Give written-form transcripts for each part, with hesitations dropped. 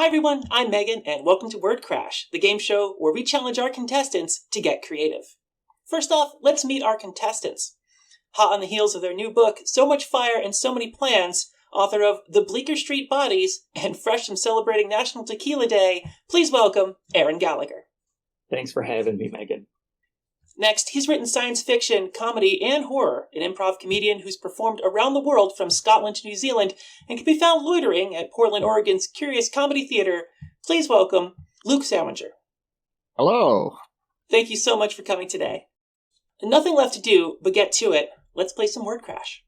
everyone, I'm Megan, and welcome to Wordcrash, the game show where we challenge our contestants to get creative. First off, let's meet our contestants. Hot on the heels of their new book, So Much Fire and So Many Plans, author of The Bleecker Street Bodies, and fresh from celebrating National Tequila Day, please welcome Erin Gallagher. Thanks for having me, Megan. Next, he's written science fiction, comedy, and horror, an improv comedian who's performed around the world from Scotland to New Zealand and can be found loitering at Portland, Oregon's Curious Comedy Theater. Please welcome Luke Salinger. Hello. Thank you so much for coming today. Nothing left to do but get to it. Let's play some Wordcrash.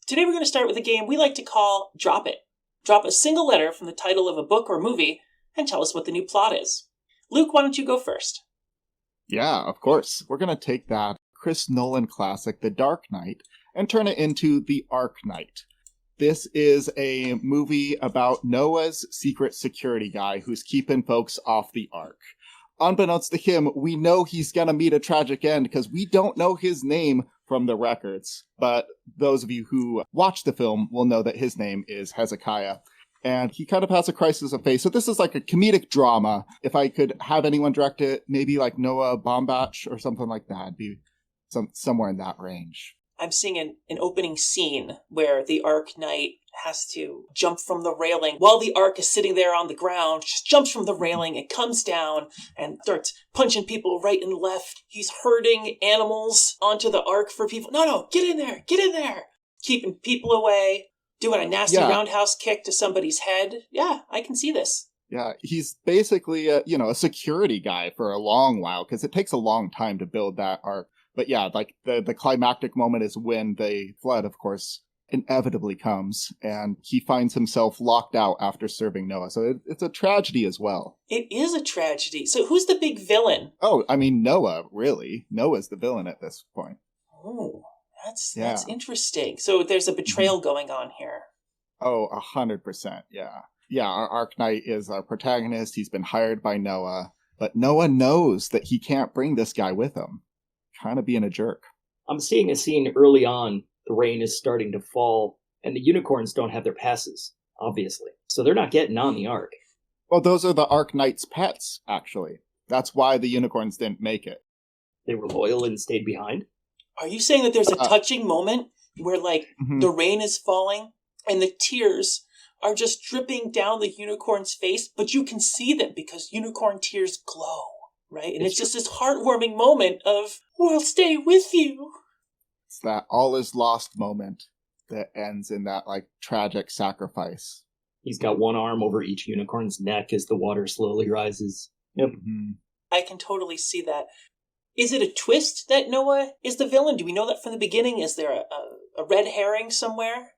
Today we're going to start with a game we like to call Drop It. Drop a single letter from the title of a book or movie and tell us what the new plot is. Luke, why don't you go first? Yeah, of course. We're going to take that Chris Nolan classic, The Dark Knight, and turn it into The Ark Knight. This is a movie about Noah's secret security guy who's keeping folks off the Ark. Unbeknownst to him, we know he's going to meet a tragic end because we don't know his name from the records. But those of you who watch the film will know that his name is Hezekiah. And he kind of has a crisis of faith. So this is like a comedic drama. If I could have anyone direct it, maybe like Noah Baumbach or something like that. It'd be somewhere in that range. I'm seeing an opening scene where the Ark Knight has to jump from the railing while the Ark is sitting there on the ground. Just jumps from the railing and comes down and starts punching people right and left. He's herding animals onto the Ark for people. No, get in there. Keeping people away. Doing a nasty roundhouse kick to somebody's head. Yeah, I can see this. Yeah, he's basically a security guy for a long while because it takes a long time to build that arc. But yeah, like the climactic moment is when the flood, of course, inevitably comes, and he finds himself locked out after serving Noah. So it's a tragedy as well. It is a tragedy. So who's the big villain? Oh, I mean, Noah, really. Noah's the villain at this point. Oh. That's interesting. So there's a betrayal going on here. Oh, 100%, yeah. Yeah, our Ark Knight is our protagonist. He's been hired by Noah, but Noah knows that he can't bring this guy with him. Kind of being a jerk. I'm seeing a scene early on. The rain is starting to fall, and the unicorns don't have their passes, obviously. So they're not getting on the Ark. Well, those are the Ark Knight's pets, actually. That's why the unicorns didn't make it. They were loyal and stayed behind? Are you saying that there's a touching moment where, the rain is falling and the tears are just dripping down the unicorn's face, but you can see them because unicorn tears glow, right? And it's just this heartwarming moment of, we'll stay with you. It's that all is lost moment that ends in that, tragic sacrifice. He's got one arm over each unicorn's neck as the water slowly rises. Yep. Mm-hmm. I can totally see that. Is it a twist that Noah is the villain? Do we know that from the beginning? Is there a red herring somewhere?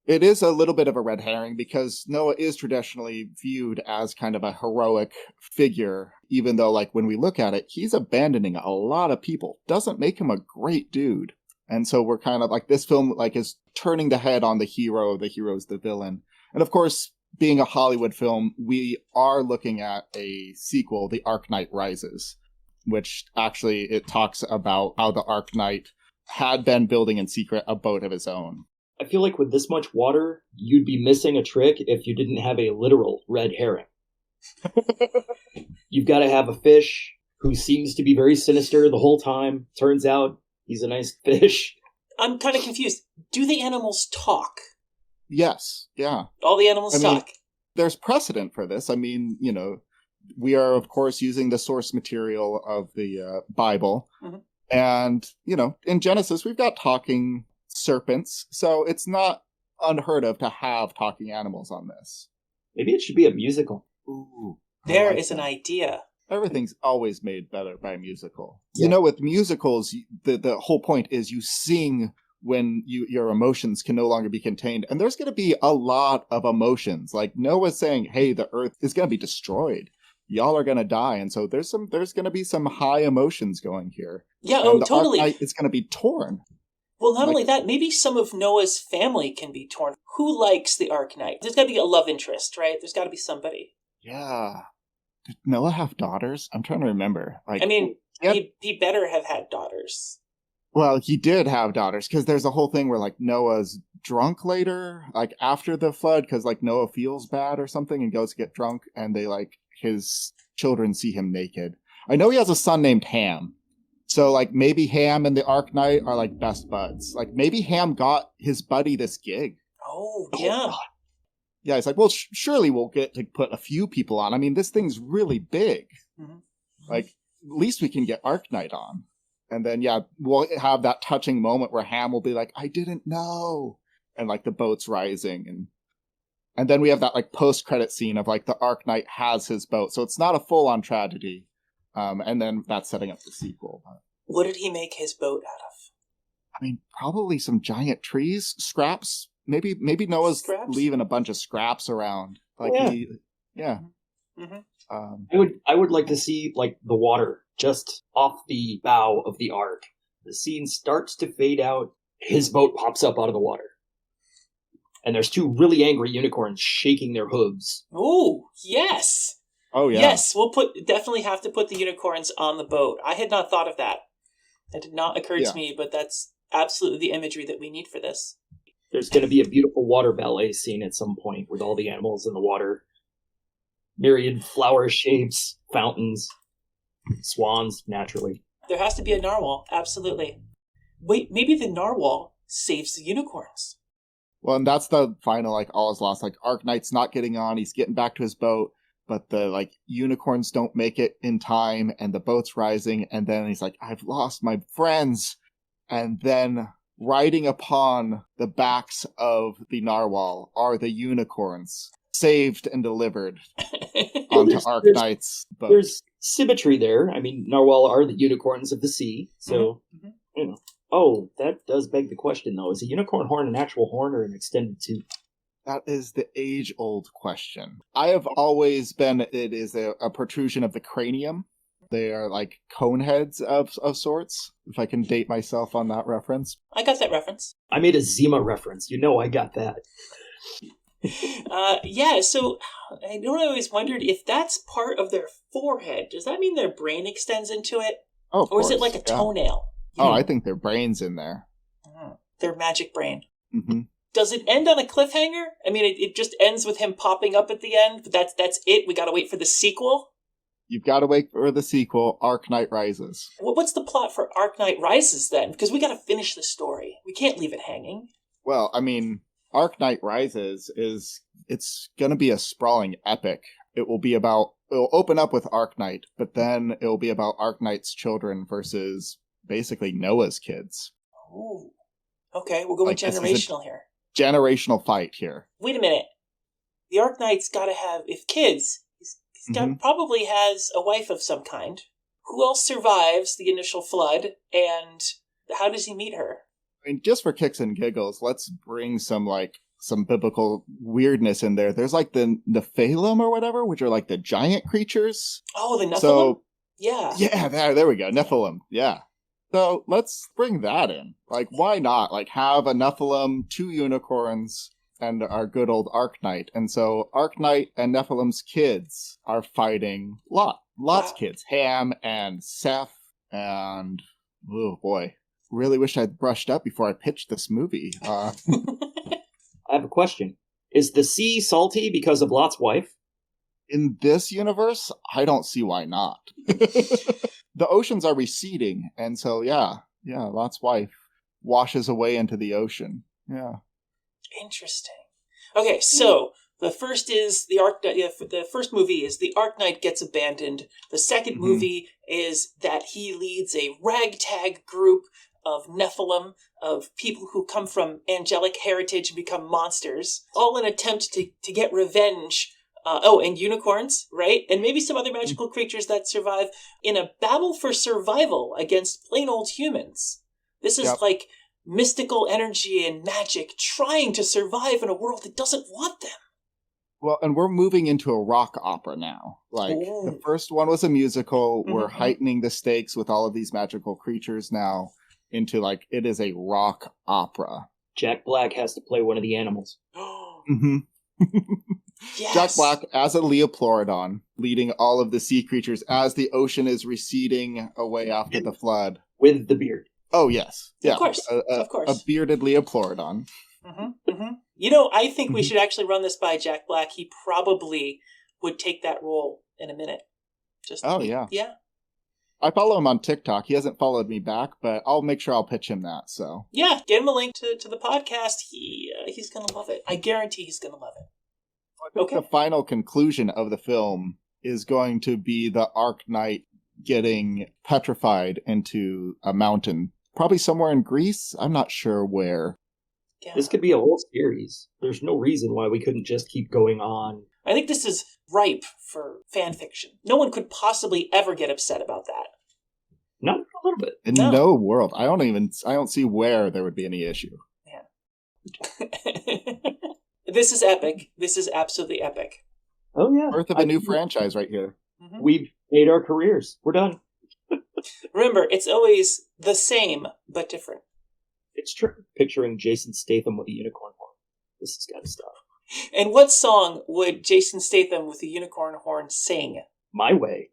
It is a little bit of a red herring because Noah is traditionally viewed as kind of a heroic figure, even though, when we look at it, he's abandoning a lot of people. Doesn't make him a great dude. And so we're kind of this film, is turning the head on the hero. The hero's the villain. And of course, being a Hollywood film, we are looking at a sequel, The Ark Knight Rises, which actually it talks about how the Ark Knight had been building in secret a boat of his own. I feel like with this much water, you'd be missing a trick if you didn't have a literal red herring. You've got to have a fish who seems to be very sinister the whole time. Turns out he's a nice fish. I'm kind of confused. Do the animals talk? Yes, yeah. All the animals talk? There's precedent for this. We are, of course, using the source material of the Bible. Mm-hmm. And, in Genesis, we've got talking serpents. So it's not unheard of to have talking animals on this. Maybe it should be a musical. Ooh. There is an idea. Everything's always made better by musical. Yeah. With musicals, the whole point is you sing when your emotions can no longer be contained. And there's going to be a lot of emotions. Noah's saying, hey, the earth is going to be destroyed. Y'all are going to die. And so there's going to be some high emotions going here. Yeah, and totally. It's going to be torn. Well, not only that, maybe some of Noah's family can be torn. Who likes the Ark Knight? There's got to be a love interest, right? There's got to be somebody. Yeah. Did Noah have daughters? I'm trying to remember. He better have had daughters. Well, he did have daughters, because there's a whole thing where, like, Noah's drunk later, like, after the flood, because, like, Noah feels bad or something and goes to get drunk, and they, like, his children see him naked. I know he has a son named Ham. So, like, maybe Ham and the Arknight are, like, best buds. Like, maybe Ham got his buddy this gig. Oh, yeah. Yeah, he's like, well, surely we'll get to put a few people on. I mean, this thing's really big. Mm-hmm. Like, at least we can get Arknight on. And then, yeah, we'll have that touching moment where Ham will be like, I didn't know. And, like, the boat's rising. And then we have that, like, post-credit scene of, like, the Arknight has his boat. So it's not a full-on tragedy. And then that's setting up the sequel. What did he make his boat out of? I mean, probably some giant trees, scraps. Maybe Noah's Scraps? leaving a bunch of scraps around. Like, yeah. Mm-hmm. I would like to see, like, the water just off the bow of the Ark. The scene starts to fade out. His boat pops up out of the water. And there's two really angry unicorns shaking their hooves. Oh, yes. Oh, yeah. Yes, we'll definitely have to put the unicorns on the boat. I had not thought of that. That did not occur to me, but that's absolutely the imagery that we need for this. There's going to be a beautiful water ballet scene at some point with all the animals in the water. Myriad flower shapes, fountains, swans, naturally. There has to be a narwhal, absolutely. Wait, maybe the narwhal saves the unicorns. Well, and that's the final, like, all is lost. Like, Arknight's not getting on, he's getting back to his boat, but the, like, unicorns don't make it in time, and the boat's rising, and then he's like, I've lost my friends. And then, riding upon the backs of the narwhal are the unicorns, saved and delivered onto Arknight's boat. There's symmetry there. I mean, narwhal are the unicorns of the sea, so, you know. Oh, that does beg the question, though. Is a unicorn horn an actual horn or an extended tooth? That is the age-old question. I have always been, it is a protrusion of the cranium. They are like cone heads of sorts, if I can date myself on that reference. I got that reference. I made a Zima reference. You know I got that. Yeah, so I always wondered if that's part of their forehead. Does that mean their brain extends into it? Oh, of or course, is it like a toenail? I think their brain's in there. Their magic brain. Mm-hmm. Does it end on a cliffhanger? I mean, it just ends with him popping up at the end, but that's it? We gotta wait for the sequel? You've got to wait for the sequel, Arknight Rises. Well, what's the plot for Arknight Rises, then? Because we gotta finish the story. We can't leave it hanging. Well, I mean, Arknight Rises it's gonna be a sprawling epic. It'll open up with Arknight, but then it'll be about Arknight's children versus basically Noah's kids. Ooh. Okay, we're going generational here. Generational fight here. Wait a minute. The Arknight's gotta have, if kids, he's probably has a wife of some kind. Who else survives the initial flood, and how does he meet her? I mean, just for kicks and giggles, let's bring some biblical weirdness in there. There's like the Nephilim or whatever, which are like the giant creatures. Oh, the Nephilim? So, yeah. Yeah, there we go. Nephilim. Yeah. So let's bring that in. Like, why not? Like, have a Nephilim, 2 unicorns, and our good old Arknight. And so Arknight and Nephilim's kids are fighting Lot's kids. Ham and Seth and... Oh, boy. Really wish I'd brushed up before I pitched this movie. I have a question. Is the sea salty because of Lot's wife? In this universe, I don't see why not. The oceans are receding, and so, yeah, Lot's wife washes away into the ocean. Yeah. Interesting. Okay, so the first is the first movie is the Arknight gets abandoned. The second movie is that he leads a ragtag group of Nephilim, of people who come from angelic heritage and become monsters, all in an attempt to get revenge. And unicorns, right? And maybe some other magical creatures that survive in a battle for survival against plain old humans. This is like mystical energy and magic trying to survive in a world that doesn't want them. Well, and we're moving into a rock opera now. Like, the first one was a musical. We're heightening the stakes with all of these magical creatures now into, like, it is a rock opera. Jack Black has to play one of the animals. Yes. Jack Black as a Leoplorodon, leading all of the sea creatures as the ocean is receding away after the flood. With the beard. Oh, yes. Yeah. Of course. A Of course. bearded Leopolodon. I think we should actually run this by Jack Black. He probably would take that role in a minute. Yeah. Yeah. I follow him on TikTok. He hasn't followed me back, but I'll make sure I'll pitch him that. So Yeah, get him a link to the podcast. He's going to love it. I guarantee he's going to love it. I think the final conclusion of the film is going to be the Ark Knight getting petrified into a mountain. Probably somewhere in Greece. I'm not sure where. Yeah. This could be a whole series. There's no reason why we couldn't just keep going on. I think this is ripe for fan fiction. No one could possibly ever get upset about that. Not a little bit. In no world. I don't see where there would be any issue. Yeah. This is epic. This is absolutely epic. Oh, yeah. Birth of a new franchise right here. Mm-hmm. We've made our careers. We're done. Remember, it's always the same, but different. It's true. Picturing Jason Statham with a unicorn horn. This has got to stop. And what song would Jason Statham with a unicorn horn sing? My Way.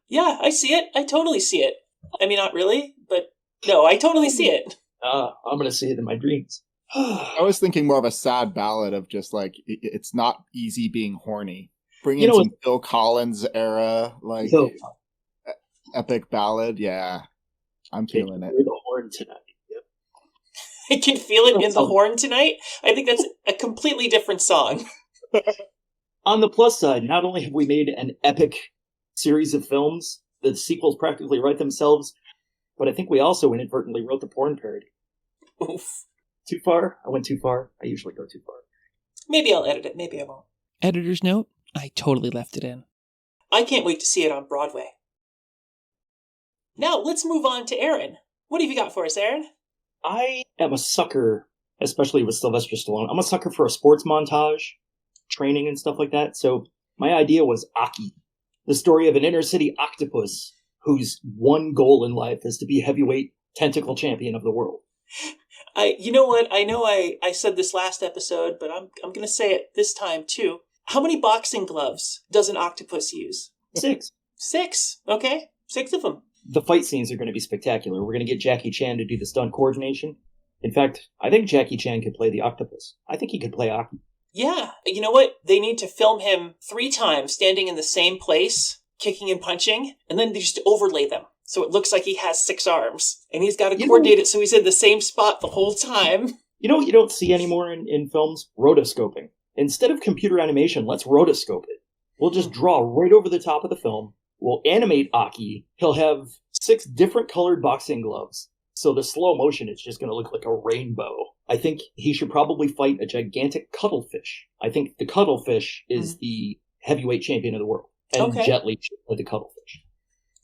Yeah, I see it. I totally see it. I mean, not really, but no, I totally see it. I'm going to see it in my dreams. I was thinking more of a sad ballad of just like, it's not easy being horny. Bring in some Phil Collins era, like epic ballad. Yeah, I'm feeling it. The horn tonight. Yep. I can feel it in the horn tonight. I think that's a completely different song. On the plus side, not only have we made an epic series of films, the sequels practically write themselves, but I think we also inadvertently wrote the porn parody. Oof. Too far? I went too far. I usually go too far. Maybe I'll edit it. Maybe I won't. Editor's note, I totally left it in. I can't wait to see it on Broadway. Now, let's move on to Erin. What have you got for us, Erin? I am a sucker, especially with Sylvester Stallone. I'm a sucker for a sports montage, training and stuff like that. So my idea was Aki, the story of an inner city octopus whose one goal in life is to be heavyweight tentacle champion of the world. You know what? I know I said this last episode, but I'm going to say it this time too. How many boxing gloves does an octopus use? 6. 6. Okay. 6 of them. The fight scenes are going to be spectacular. We're going to get Jackie Chan to do the stunt coordination. In fact, I think Jackie Chan could play the octopus. I think he could play Aki. Yeah. You know what? They need to film him 3 times standing in the same place, kicking and punching, and then they just overlay them. So it looks like he has 6 arms. And he's got to coordinate it so he's in the same spot the whole time. You know what you don't see anymore in films? Rotoscoping. Instead of computer animation, let's rotoscope it. We'll just draw right over the top of the film. We'll animate Aki. He'll have 6 different colored boxing gloves. So the slow motion is just going to look like a rainbow. I think he should probably fight a gigantic cuttlefish. I think the cuttlefish is the heavyweight champion of the world. And Jet Li should play the cuttlefish.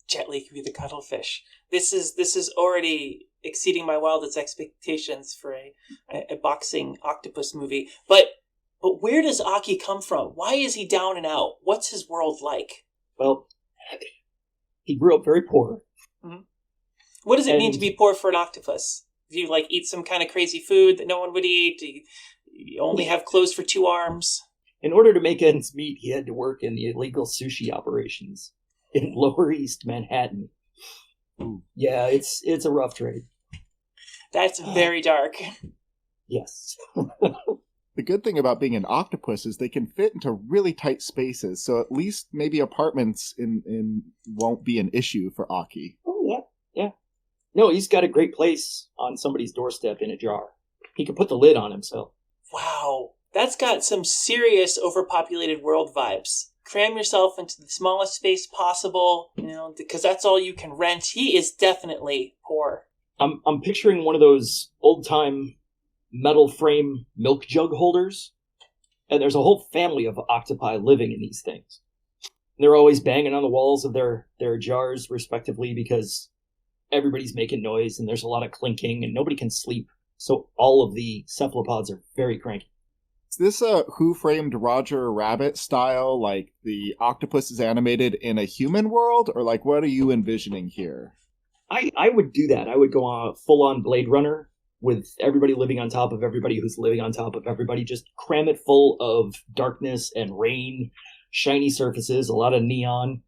Jet Li could be the cuttlefish. This is already exceeding my wildest expectations for a boxing octopus movie. But where does Aki come from? Why is he down and out? What's his world like? Well, he grew up very poor. Mm-hmm. What does it mean to be poor for an octopus? Do you eat some kind of crazy food that no one would eat? Do you only have clothes for 2 arms? In order to make ends meet, he had to work in the illegal sushi operations in Lower East Manhattan. Ooh. Yeah, it's a rough trade. That's very dark. Yes. The good thing about being an octopus is they can fit into really tight spaces, so at least maybe apartments in won't be an issue for Aki. Oh, yeah. No, he's got a great place on somebody's doorstep in a jar. He can put the lid on himself. Wow, that's got some serious overpopulated world vibes. Cram yourself into the smallest space possible, because that's all you can rent. He is definitely poor. I'm picturing one of those old-time metal frame milk jug holders, and there's a whole family of octopi living in these things. They're always banging on the walls of their jars, respectively, because everybody's making noise, and there's a lot of clinking, and nobody can sleep. So all of the cephalopods are very cranky. Is this a Who Framed Roger Rabbit style, like the octopus is animated in a human world, or what are you envisioning here? I would do that. I would go on full-on Blade Runner, with everybody living on top of everybody who's living on top of everybody. Just cram it full of darkness and rain, shiny surfaces, a lot of neon.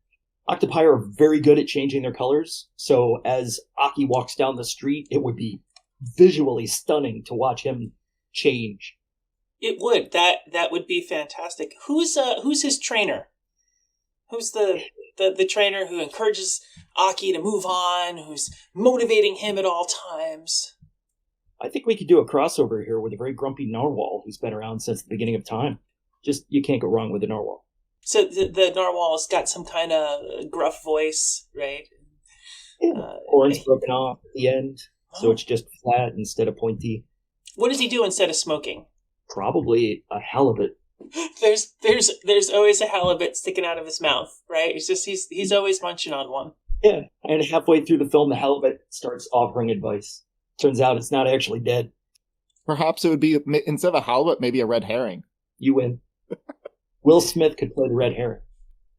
Octopi are very good at changing their colors, so as Aki walks down the street, it would be visually stunning to watch him change. It would. That would be fantastic. Who's his trainer? Who's the trainer who encourages Aki to move on, who's motivating him at all times? I think we could do a crossover here with a very grumpy narwhal who's been around since the beginning of time. Just, you can't go wrong with a narwhal. So the narwhal's got some kind of gruff voice, right? Yeah. Horns broken off at the end, so it's just flat instead of pointy. What does he do instead of smoking? Probably a halibut. There's always a halibut sticking out of his mouth, right? It's just he's always munching on one. Yeah, and halfway through the film, the halibut starts offering advice. Turns out it's not actually dead. Perhaps it would be, instead of a halibut, maybe a red herring. You win. Will Smith could play the red herring,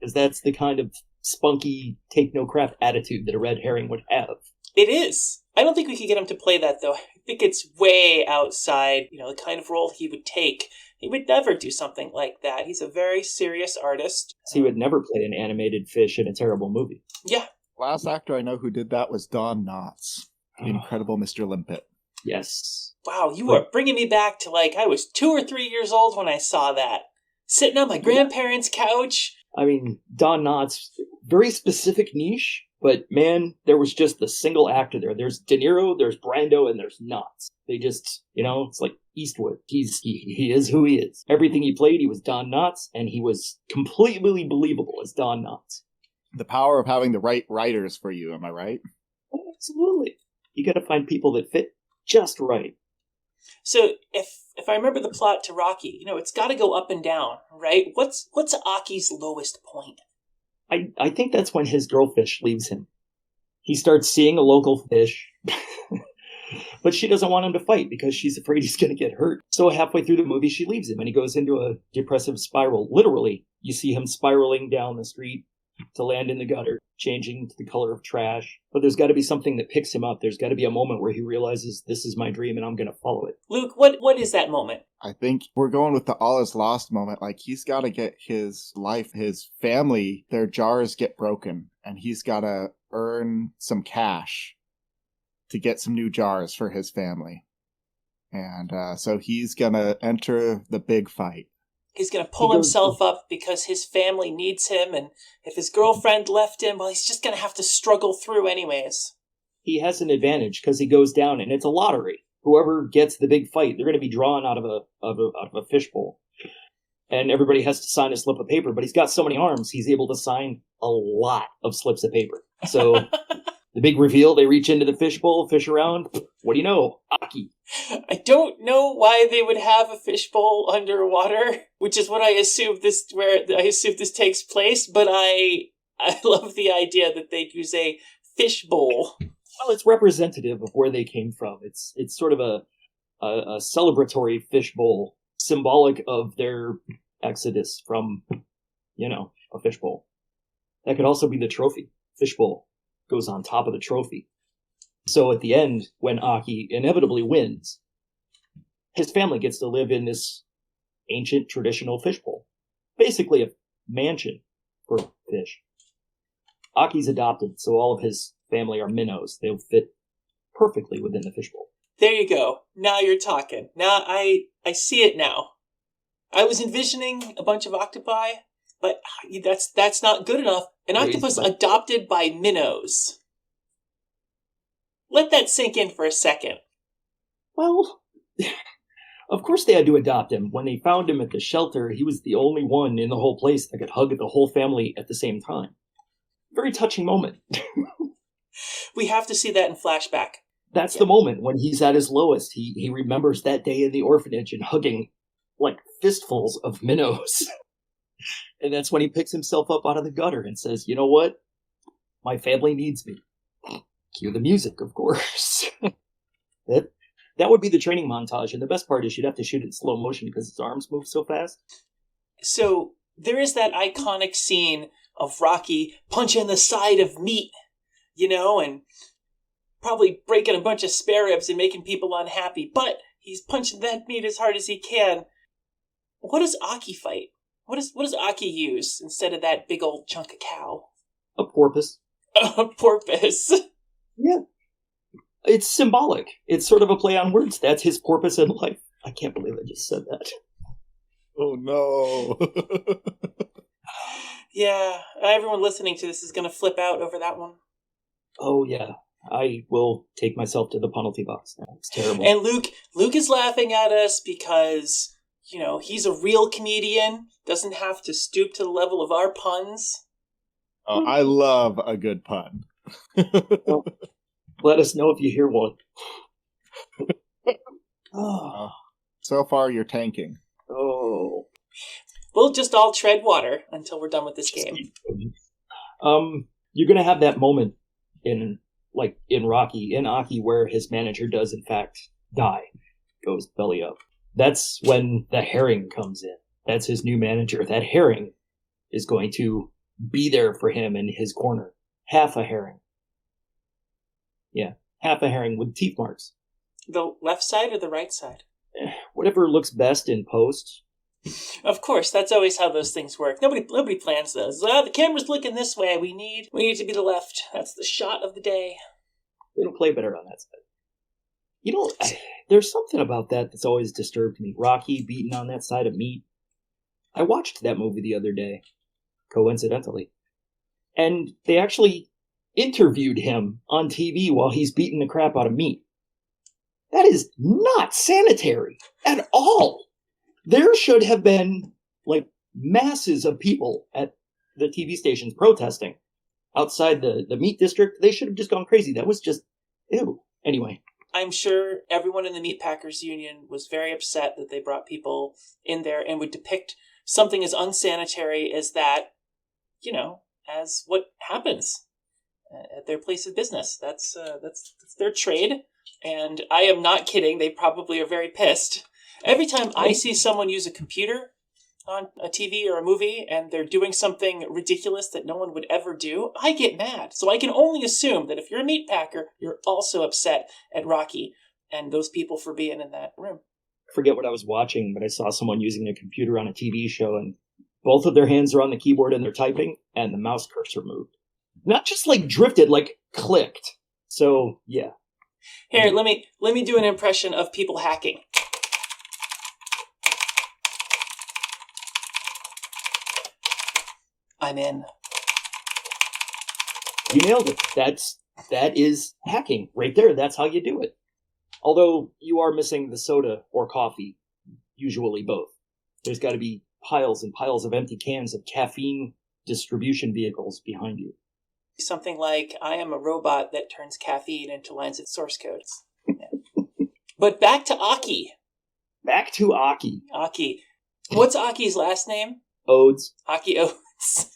because that's the kind of spunky, take-no-crap attitude that a red herring would have. It is. I don't think we could get him to play that, though. I think it's way outside, the kind of role he would take. He would never do something like that. He's a very serious artist. So he would never play an animated fish in a terrible movie. Yeah. Last actor I know who did that was Don Knotts, the incredible Mr. Limpet. Yes. Wow, you are bringing me back to, I was 2 or 3 years old when I saw that. Sitting on my grandparents' couch. I mean, Don Knotts, very specific niche, but man, there was just the single actor there. There's De Niro, there's Brando, and there's Knotts. They just, it's like Eastwood. He is who he is. Everything he played, he was Don Knotts, and he was completely believable as Don Knotts. The power of having the right writers for you, am I right? Oh, absolutely. You gotta find people that fit just right. So if I remember the plot to Rocky, it's got to go up and down, right? What's Aki's lowest point? I think that's when his girlfish leaves him. He starts seeing a local fish, but she doesn't want him to fight because she's afraid he's going to get hurt. So halfway through the movie, she leaves him and he goes into a depressive spiral. Literally, you see him spiraling down the street to land in the gutter, changing to the color of trash. But there's got to be something that picks him up. There's got to be a moment where he realizes this is my dream and I'm going to follow it. Luke, what is that moment? I think we're going with the all is lost moment. He's got to get his life, his family, their jars get broken, and he's got to earn some cash to get some new jars for his family. And so he's going to enter the big fight. He's going to pull himself up because his family needs him, and if his girlfriend left him, well, he's just going to have to struggle through anyways. He has an advantage because he goes down, and it's a lottery. Whoever gets the big fight, they're going to be drawn out of a fishbowl. And everybody has to sign a slip of paper, but he's got so many arms, he's able to sign a lot of slips of paper. So the big reveal, they reach into the fishbowl, fish around. What do you know? Aki. I don't know why they would have a fishbowl underwater, which is what I assume this takes place, but I love the idea that they'd use a fishbowl. Well, it's representative of where they came from. It's sort of a celebratory fishbowl, symbolic of their exodus from, a fishbowl. That could also be the trophy. Fishbowl goes on top of the trophy. So at the end, when Aki inevitably wins, his family gets to live in this ancient traditional fishbowl. Basically a mansion for fish. Aki's adopted, so all of his family are minnows. They'll fit perfectly within the fishbowl. There you go. Now you're talking. Now I see it now. I was envisioning a bunch of octopi, but that's not good enough. An octopus adopted by minnows. Let that sink in for a second. Well, of course they had to adopt him. When they found him at the shelter, he was the only one in the whole place that could hug the whole family at the same time. Very touching moment. We have to see that in flashback. That's the moment when he's at his lowest. He remembers that day in the orphanage and hugging fistfuls of minnows. And that's when he picks himself up out of the gutter and says, you know what? My family needs me. Cue the music, of course. That would be the training montage, and the best part is you'd have to shoot it in slow motion because his arms move so fast. So there is that iconic scene of Rocky punching the side of meat, and probably breaking a bunch of spare ribs and making people unhappy, but he's punching that meat as hard as he can. What does Aki fight? What does Aki use instead of that big old chunk of cow? A porpoise. A porpoise. Yeah. It's symbolic. It's sort of a play on words. That's his porpoise in life. I can't believe I just said that. Oh, no. Yeah, everyone listening to this is going to flip out over that one. Oh, yeah. I will take myself to the penalty box. It's terrible. And Luke is laughing at us because, he's a real comedian, doesn't have to stoop to the level of our puns. I love a good pun. Well, let us know if you hear one. So far, you're tanking. Oh. We'll just all tread water until we're done with this game. You're going to have that moment in Rocky, where his manager does, in fact, die. Goes belly up. That's when the herring comes in. That's his new manager. That herring is going to be there for him in his corner. Half a herring. Yeah, half a herring with teeth marks. The left side or the right side? Whatever looks best in post. Of course, that's always how those things work. Nobody plans those. The camera's looking this way. We need to be the left. That's the shot of the day. It'll play better on that side. There's something about that that's always disturbed me. Rocky beating on that side of meat. I watched that movie the other day, coincidentally. And they actually interviewed him on TV while he's beating the crap out of meat. That is not sanitary at all. There should have been, masses of people at the TV stations protesting outside the meat district. They should have just gone crazy. That was just, ew. Anyway. I'm sure everyone in the Meat Packers Union was very upset that they brought people in there and would depict something as unsanitary as that, as what happens at their place of business. That's their trade. And I am not kidding. They probably are very pissed. Every time I see someone use a computer on a TV or a movie and they're doing something ridiculous that no one would ever do, I get mad. So I can only assume that if you're a meat packer, you're also upset at Rocky and those people for being in that room. I forget what I was watching, but I saw someone using a computer on a TV show and both of their hands are on the keyboard and they're typing and the mouse cursor moved. Not just drifted, clicked. So, yeah. Here, let me do an impression of people hacking. I'm in. You nailed it. That is hacking right there. That's how you do it. Although you are missing the soda or coffee, usually both. There's got to be piles and piles of empty cans of caffeine distribution vehicles behind you. Something like, I am a robot that turns caffeine into lines of source codes. Yeah. But back to Aki. Aki. What's Aki's last name? Odes. Aki Odes.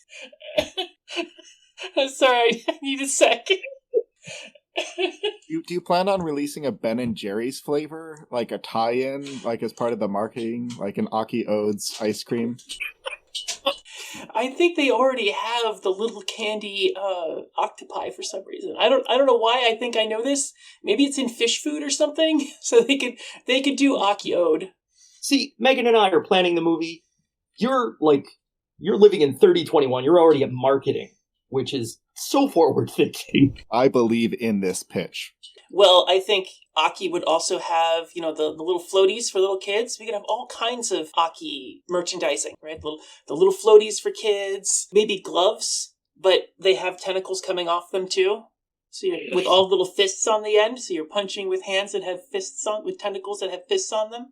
I'm sorry, I need a second. Do you plan on releasing a Ben & Jerry's flavor? Like a tie-in? As part of the marketing? Like an Aki Odes ice cream? I think they already have the little candy octopi for some reason. I don't know why I think I know this. Maybe it's in fish food or something. So they could do Aki Ode. See, Megan and I are planning the movie. You're living in 3021. You're already at marketing, which is so forward thinking. I believe in this pitch. Well, I think Aki would also have, the little floaties for little kids. We could have all kinds of Aki merchandising, right? The little floaties for kids, maybe gloves, but they have tentacles coming off them too. So you're with all little fists on the end. So you're punching with hands that have with tentacles that have fists on them.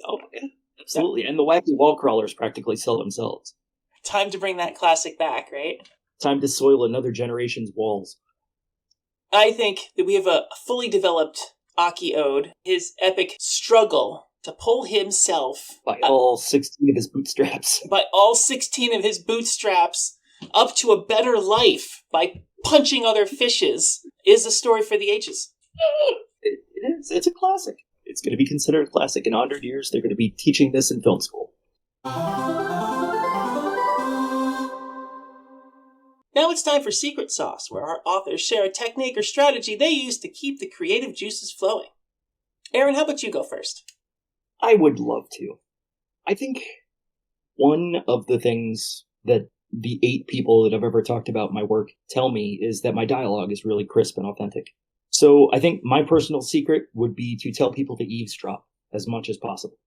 Oh, yeah, absolutely. And the wacky wall crawlers practically sell themselves. Time to bring that classic back, right? Time to soil another generation's walls. I think that we have a fully developed Aki Ode, his epic struggle to pull himself by all 16 of his bootstraps. By all 16 of his bootstraps up to a better life by punching other fishes is a story for the ages. It is. It's a classic. It's going to be considered a classic. In 100 years, they're going to be teaching this in film school. Now it's time for Secret Sauce, where our authors share a technique or strategy they use to keep the creative juices flowing. Erin, how about you go first? I would love to. I think one of the things that the 8 people that I've ever talked about my work tell me is that my dialogue is really crisp and authentic. So I think my personal secret would be to tell people to eavesdrop as much as possible.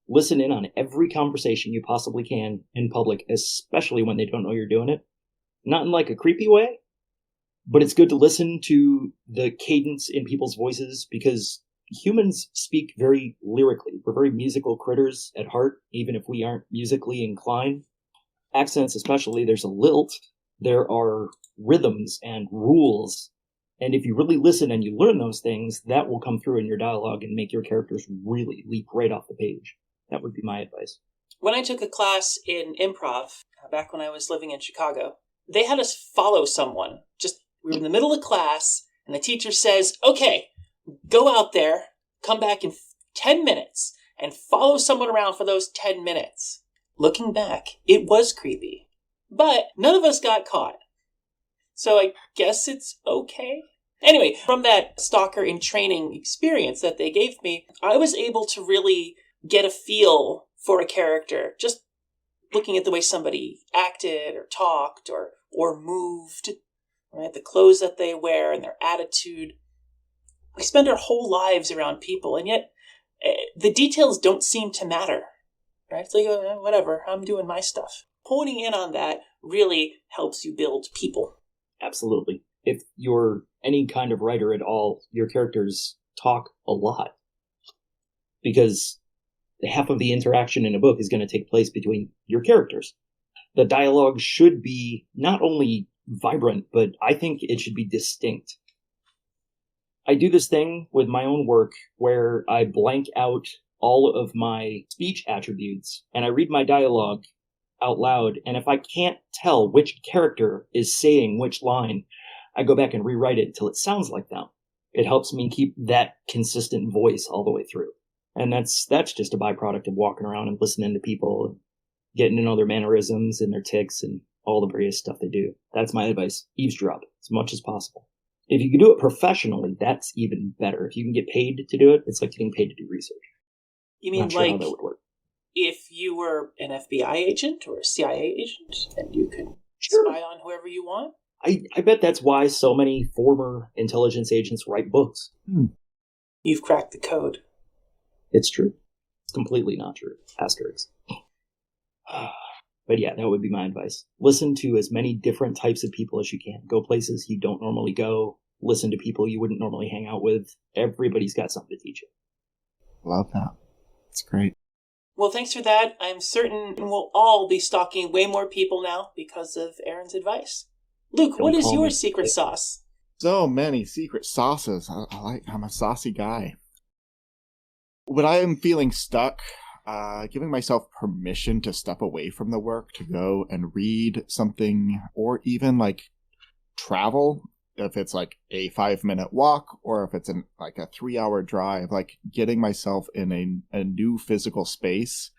Listen in on every conversation you possibly can in public, especially when they don't know you're doing it. Not in like a creepy way, but it's good to listen to the cadence in people's voices because humans speak very lyrically. We're very musical critters at heart, even if we aren't musically inclined. Accents especially, there's a lilt, there are rhythms and rules. And if you really listen and you learn those things, that will come through in your dialogue and make your characters really leap right off the page. That would be my advice. When I took a class in improv, back when I was living in Chicago, they had us follow someone. We were in the middle of class, and the teacher says, okay, go out there, come back in 10 minutes, and follow someone around for those 10 minutes. Looking back, it was creepy. But none of us got caught. So I guess it's okay. Anyway, from that stalker in training experience that they gave me, I was able to really get a feel for a character, just looking at the way somebody acted or talked or moved, right? The clothes that they wear and their attitude. We spend our whole lives around people, and yet the details don't seem to matter, right? It's like, whatever, I'm doing my stuff. Honing in on that really helps you build people. Absolutely. If you're any kind of writer at all, your characters talk a lot. Because half of the interaction in a book is going to take place between your characters. The dialogue should be not only vibrant, but I think it should be distinct. I do this thing with my own work where I blank out all of my speech attributes and I read my dialogue out loud, and if I can't tell which character is saying which line, I go back and rewrite it until it sounds like them. It helps me keep that consistent voice all the way through. And that's just a byproduct of walking around and listening to people and getting to know their mannerisms and their tics and all the various stuff they do. That's my advice. Eavesdrop as much as possible. If you can do it professionally, that's even better. If you can get paid to do it, it's like getting paid to do research. You mean Not sure like how that would work. If you were an FBI agent or a CIA agent and you could spy on whoever you want? I bet that's why so many former intelligence agents write books. You've cracked the code. It's true. It's completely not true. Asterisks. But yeah, that would be my advice. Listen to as many different types of people as you can. Go places you don't normally go. Listen to people you wouldn't normally hang out with. Everybody's got something to teach you. Love that. It's great. Well, thanks for that. I'm certain we'll all be stalking way more people now because of Erin's advice. Luke, what is your secret sauce? So many secret sauces. I'm a saucy guy. When I am feeling stuck, giving myself permission to step away from the work, to go and read something, or even like travel, if it's like a 5-minute walk, or if it's like a 3-hour drive, like getting myself in a new physical space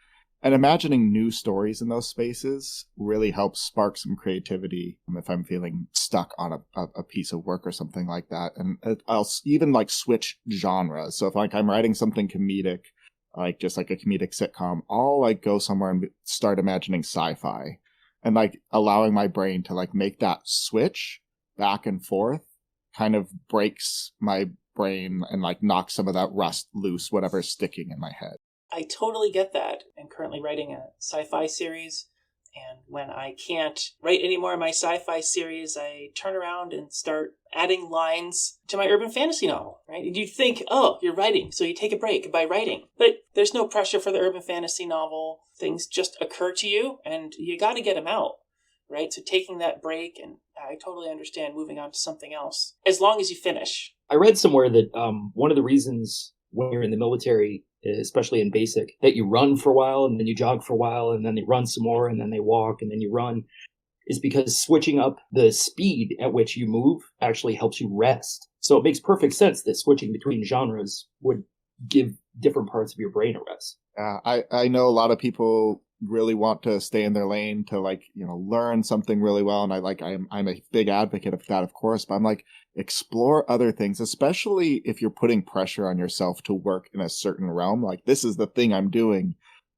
and imagining new stories in those spaces really helps spark some creativity if I'm feeling stuck on a piece of work or something like that. And I'll even like switch genres. So if like I'm writing something comedic, like just like a comedic sitcom, I'll like go somewhere and start imagining sci-fi and like allowing my brain to like make that switch back and forth kind of breaks my brain and like knocks some of that rust loose, whatever's sticking in my head. I totally get that. I'm currently writing a sci-fi series, and when I can't write any more of my sci-fi series, I turn around and start adding lines to my urban fantasy novel, right? And you'd think, oh, you're writing, so you take a break by writing. But there's no pressure for the urban fantasy novel. Things just occur to you, and you got to get them out, right? So taking that break, and I totally understand moving on to something else, as long as you finish. I read somewhere that one of the reasons when you're in the military, especially in basic, that you run for a while and then you jog for a while and then they run some more and then they walk and then you run, is because switching up the speed at which you move actually helps you rest. So it makes perfect sense that switching between genres would give different parts of your brain a rest. I know a lot of people really want to stay in their lane to like, learn something really well. And I'm a big advocate of that, of course, but I'm like, explore other things, especially if you're putting pressure on yourself to work in a certain realm. Like, this is the thing I'm doing.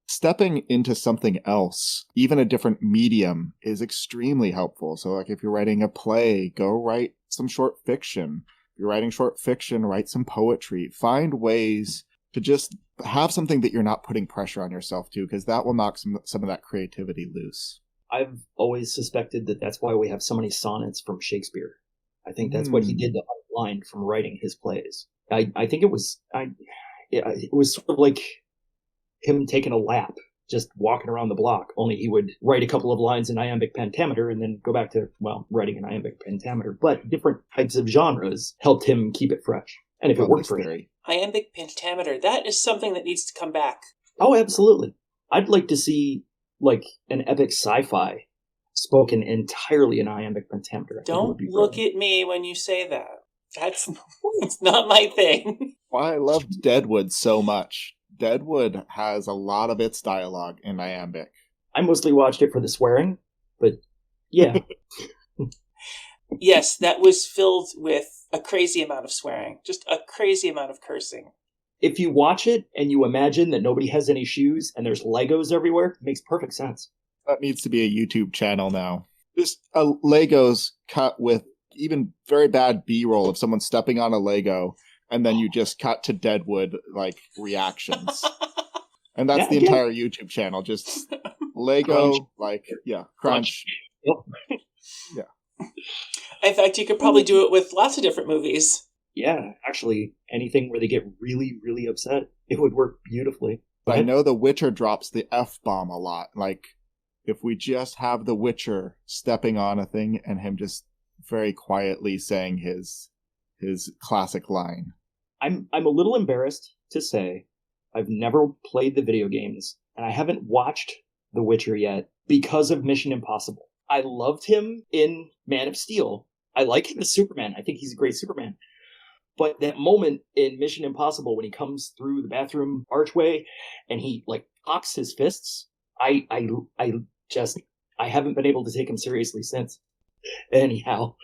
stepping into something else, even a different medium, is extremely helpful. So like if you're writing a play, go write some short fiction. If you're writing short fiction, write some poetry. Find ways to just have something that you're not putting pressure on yourself to, because that will knock some of that creativity loose. I've always suspected that that's why we have so many sonnets from Shakespeare. I think that's what he did to unwind from writing his plays. I think it was sort of like him taking a lap, just walking around the block, only he would write a couple of lines in iambic pentameter and then go back to, writing an iambic pentameter. But different types of genres helped him keep it fresh. And if it worked for him. Iambic pentameter, that is something that needs to come back. Oh, absolutely. I'd like to see, like, an epic sci-fi spoken entirely in iambic pentameter. Don't look at me when you say that. It's not my thing. Why I loved Deadwood so much. Deadwood has a lot of its dialogue in iambic. I mostly watched it for the swearing, but yeah. Yes, that was filled with a crazy amount of swearing. Just a crazy amount of cursing. If you watch it and you imagine that nobody has any shoes and there's Legos everywhere, it makes perfect sense. That needs to be a YouTube channel now. Just Legos cut with even very bad B-roll of someone stepping on a Lego, and then you just cut to Deadwood, like, reactions. And that's the entire YouTube channel. Just Lego, crunch. Yep. Yeah. In fact, you could probably do it with lots of different movies. Yeah, actually, anything where they get really, really upset, it would work beautifully. I know The Witcher drops the F-bomb a lot. Like, if we just have The Witcher stepping on a thing and him just very quietly saying his classic line. I'm a little embarrassed to say I've never played the video games, and I haven't watched The Witcher yet because of Mission Impossible. I loved him in Man of Steel. I like him as Superman. I think he's a great Superman. But that moment in Mission Impossible when he comes through the bathroom archway and he like cocks his fists, I haven't been able to take him seriously since. Anyhow,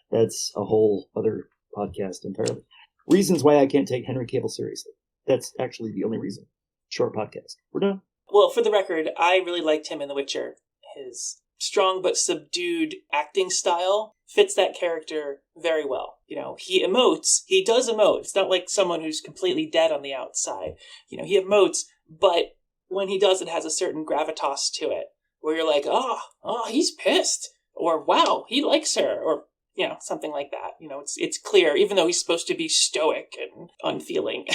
that's a whole other podcast entirely. Reasons why I can't take Henry Cavill seriously. That's actually the only reason. Short podcast. We're done. Well, for the record, I really liked him in The Witcher. His strong but subdued acting style fits that character very well. You know, he emotes. He does emote. It's not like someone who's completely dead on the outside. You know, he emotes, but when he does, it has a certain gravitas to it, where you're like, oh, he's pissed, or wow, he likes her, or you know, something like that. You know, it's clear, even though he's supposed to be stoic and unfeeling.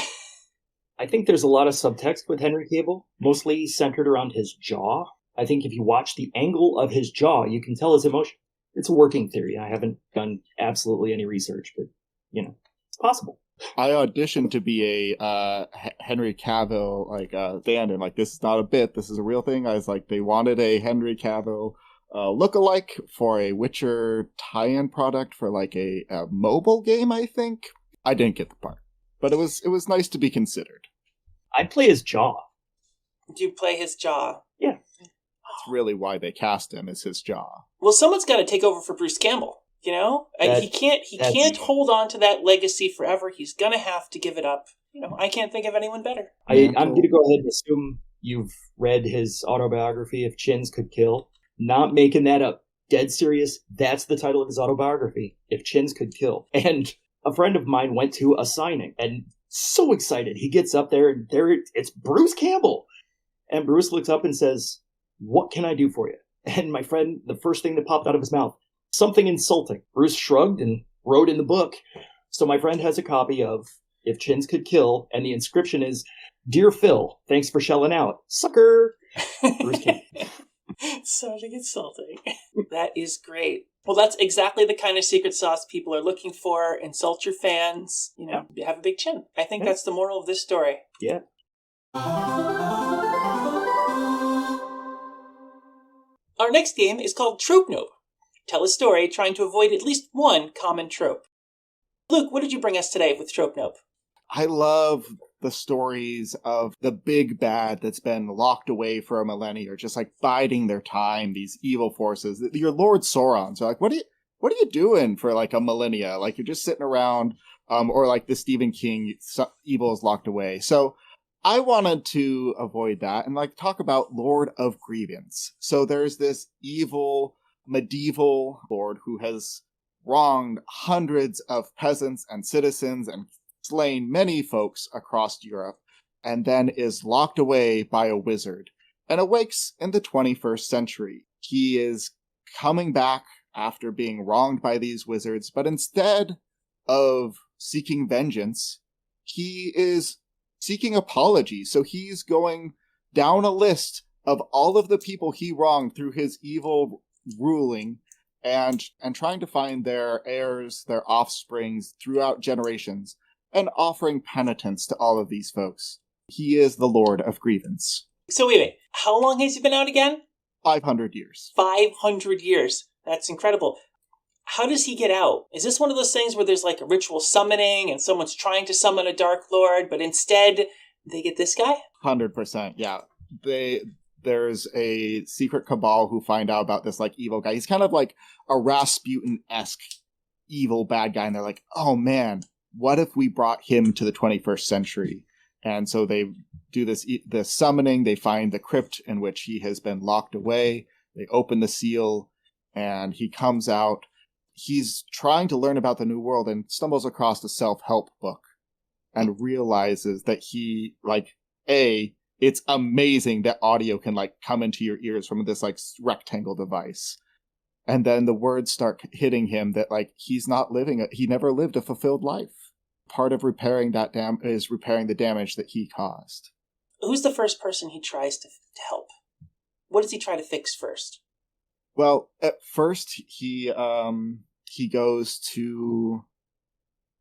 I think there's a lot of subtext with Henry Cavill, mostly centered around his jaw. I think if you watch the angle of his jaw, you can tell his emotion. It's a working theory. I haven't done absolutely any research, but, you know, it's possible. I auditioned to be a Henry Cavill stand-in. Like, this is not a bit. This is a real thing. I was like, they wanted a Henry Cavill look-alike for a Witcher tie-in product for like a mobile game, I think. I didn't get the part, but it was nice to be considered. I'd play his jaw. Do you play his jaw? Yeah. That's really why they cast him, is his jaw. Well, someone's got to take over for Bruce Campbell. You know, he can't hold on to that legacy forever. He's gonna have to give it up. You know, I can't think of anyone better. I'm going to go ahead and assume you've read his autobiography, If Chins Could Kill. Not making that up. Dead serious. That's the title of his autobiography, If Chins Could Kill. And a friend of mine went to a signing and so excited. He gets up there and it's Bruce Campbell. And Bruce looks up and says, "What can I do for you?" And my friend, the first thing that popped out of his mouth, something insulting. Bruce shrugged and wrote in the book. So my friend has a copy of If Chins Could Kill, and the inscription is, "Dear Phil, thanks for shelling out. Sucker." Bruce Campbell. Something insulting. That is great. Well, that's exactly the kind of secret sauce people are looking for. Insult your fans. You know, have a big chin. I think that's the moral of this story. Yeah. Our next game is called Trope Nope. Tell a story trying to avoid at least one common trope. Luke, what did you bring us today with Trope Nope? I love the stories of the big bad that's been locked away for a millennia, or just like biding their time, these evil forces. Your Lord Saurons are like, what are you doing for like a millennia? Like, you're just sitting around, or like the Stephen King, evil is locked away. So I wanted to avoid that and talk about Lord of Grievance. So there's this evil medieval lord who has wronged hundreds of peasants and citizens and slain many folks across Europe, and then is locked away by a wizard and awakes in the 21st century. He is coming back after being wronged by these wizards, but instead of seeking vengeance, he is seeking apology. So he's going down a list of all of the people he wronged through his evil ruling and trying to find their heirs, their offsprings throughout generations, and offering penitence to all of these folks. He is the Lord of Grievance. So wait, how long has he been out again? 500 years. 500 years. That's incredible. How does he get out? Is this one of those things where there's a ritual summoning and someone's trying to summon a Dark Lord, but instead they get this guy? 100%, yeah. There's a secret cabal who find out about this evil guy. He's kind of like a Rasputin-esque evil bad guy, and they're like, oh man, what if we brought him to the 21st century? And so they do this summoning. They find the crypt in which he has been locked away. They open the seal, and he comes out. He's trying to learn about the new world and stumbles across a self-help book and realizes that it's amazing that audio can come into your ears from this rectangle device. And then the words start hitting him that he never lived a fulfilled life. Part of repairing that is repairing the damage that he caused. Who's the first person he tries to help? What does he try to fix first? Well, at first he goes to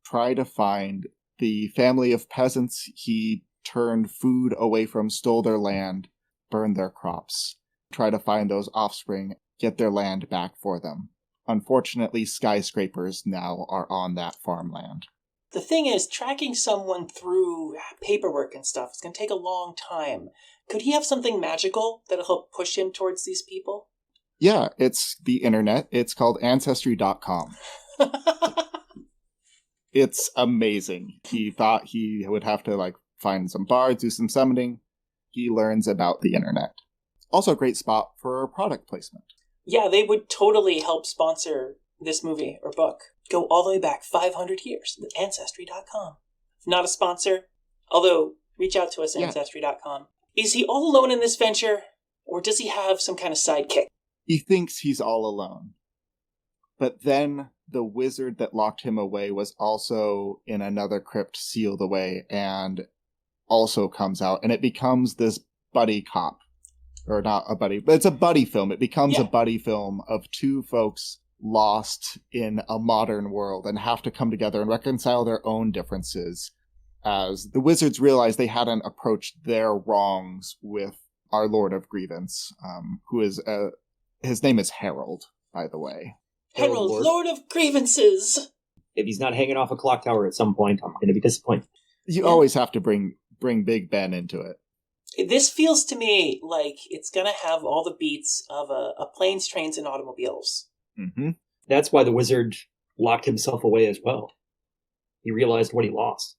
try to find the family of peasants he turned food away from, stole their land, burned their crops. Try to find those offspring, get their land back for them. Unfortunately, skyscrapers now are on that farmland. The thing is, tracking someone through paperwork and stuff is going to take a long time. Could he have something magical that'll help push him towards these people? Yeah, it's the internet. It's called Ancestry.com. It's amazing. He thought he would have to find some bards, do some summoning. He learns about the internet. Also a great spot for product placement. Yeah, they would totally help sponsor this movie or book. Go all the way back 500 years with Ancestry.com. Not a sponsor, although reach out to us at Ancestry.com. Is he all alone in this venture, or does he have some kind of sidekick? He thinks he's all alone. But then the wizard that locked him away was also in another crypt sealed away and also comes out. And it becomes this buddy cop. Or not a buddy, but it's a buddy film. It becomes a buddy film of two folks lost in a modern world and have to come together and reconcile their own differences as the wizards realize they hadn't approached their wrongs with our Lord of Grievance, who is his name is Harold, by the way. Harold, Lord of Grievances! If he's not hanging off a clock tower at some point, I'm going to be disappointed. You always have to bring Big Ben into it. This feels to me like it's going to have all the beats of a planes, trains, and automobiles. Mm-hmm. That's why the wizard locked himself away as well. He realized what he lost.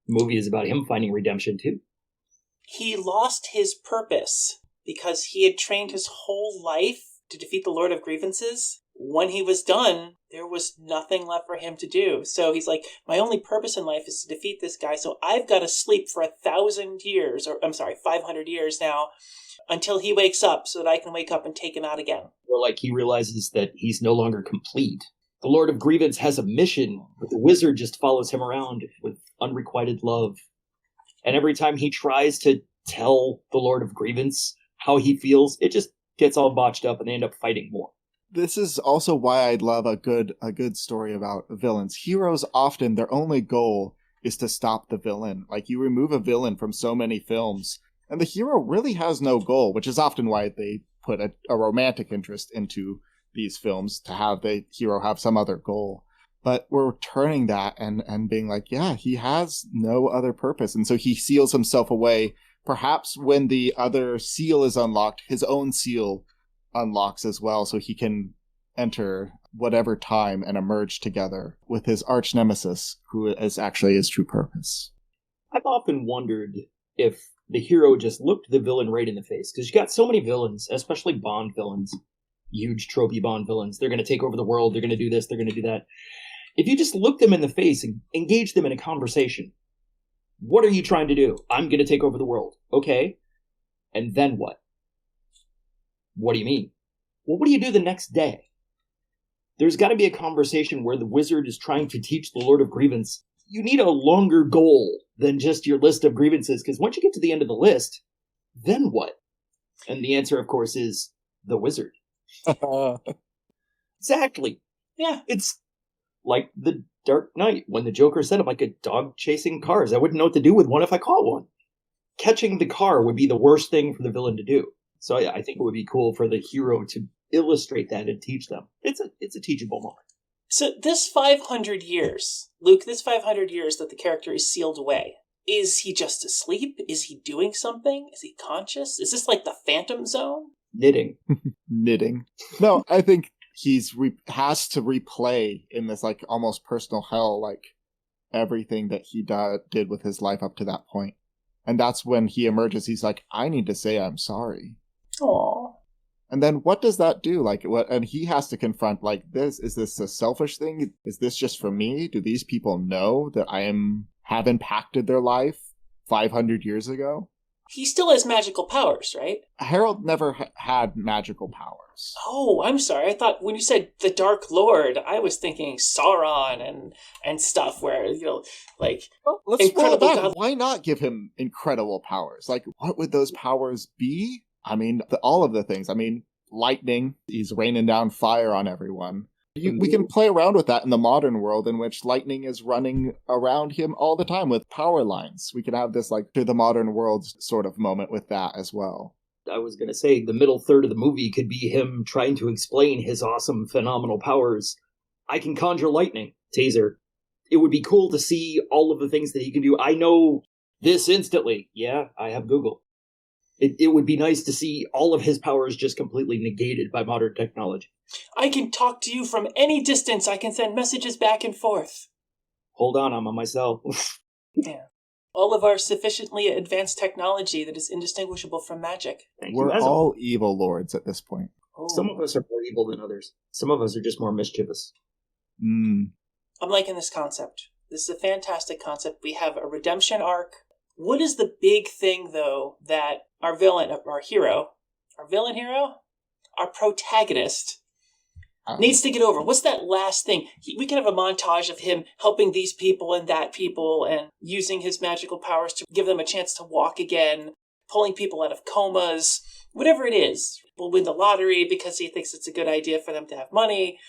The movie is about him finding redemption, too. He lost his purpose because he had trained his whole life to defeat the Lord of Grievances. When he was done, there was nothing left for him to do. So he's like, my only purpose in life is to defeat this guy, so I've got to sleep for 1,000 years, 500 years now, until he wakes up so that I can wake up and take him out again. Or he realizes that he's no longer complete. The Lord of Grievance has a mission, but the wizard just follows him around with unrequited love. And every time he tries to tell the Lord of Grievance how he feels, it just gets all botched up and they end up fighting more. This is also why I'd love a good story about villains. Heroes often, their only goal is to stop the villain. You remove a villain from so many films, and the hero really has no goal, which is often why they put a romantic interest into these films, to have the hero have some other goal. But we're turning that and being he has no other purpose. And so he seals himself away. Perhaps when the other seal is unlocked, his own seal unlocks as well, so he can enter whatever time and emerge together with his arch nemesis, who is actually his true purpose. I've often wondered if the hero just looked the villain right in the face. Because you got so many villains, especially Bond villains, huge tropey Bond villains. They're going to take over the world. They're going to do this. They're going to do that. If you just look them in the face and engage them in a conversation, what are you trying to do? I'm going to take over the world. Okay. And then what? What do you mean? Well, what do you do the next day? There's got to be a conversation where the wizard is trying to teach the Lord of Grievance. You need a longer goal than just your list of grievances, because once you get to the end of the list, then what? And the answer, of course, is the wizard. Exactly. Yeah. It's like the Dark Knight, when the Joker said, I'm like a dog chasing cars. I wouldn't know what to do with one if I caught one. Catching the car would be the worst thing for the villain to do. So yeah, I think it would be cool for the hero to illustrate that and teach them. It's a teachable moment. So this 500 years, Luke, this 500 years that the character is sealed away, is he just asleep? Is he doing something? Is he conscious? Is this like the Phantom Zone? Knitting. Knitting. No, I think has to replay in this like almost personal hell, like everything that he did with his life up to that point. And that's when he emerges. He's like, I need to say I'm sorry. Aww. And then what does that do? Like, what? And he has to confront, like, this. Is this a selfish thing? Is this just for me? Do these people know that have impacted their life 500 years ago? He still has magical powers, right? Harold never had magical powers. Oh, I'm sorry. I thought when you said the Dark Lord, I was thinking Sauron and stuff where, like... Well, let's roll incredible back. God. Why not give him incredible powers? Like, what would those powers be? I mean, all of the things. I mean, lightning. He's raining down fire on everyone. We can play around with that in the modern world in which lightning is running around him all the time with power lines. We can have this, like, to the modern world sort of moment with that as well. I was going to say the middle third of the movie could be him trying to explain his awesome, phenomenal powers. I can conjure lightning. Taser. It would be cool to see all of the things that he can do. I know this instantly. Yeah, I have Google. It would be nice to see all of his powers just completely negated by modern technology. I can talk to you from any distance. I can send messages back and forth. Hold on, I'm on my cell. Yeah. All of our sufficiently advanced technology that is indistinguishable from magic. We're all evil lords at this point. Oh. Some of us are more evil than others. Some of us are just more mischievous. I'm liking this concept. This is a fantastic concept. We have a redemption arc. What is the big thing, though, that our protagonist needs to get over? What's that last thing? We can have a montage of him helping these people and that people and using his magical powers to give them a chance to walk again, pulling people out of comas, whatever it is. We'll win the lottery because he thinks it's a good idea for them to have money.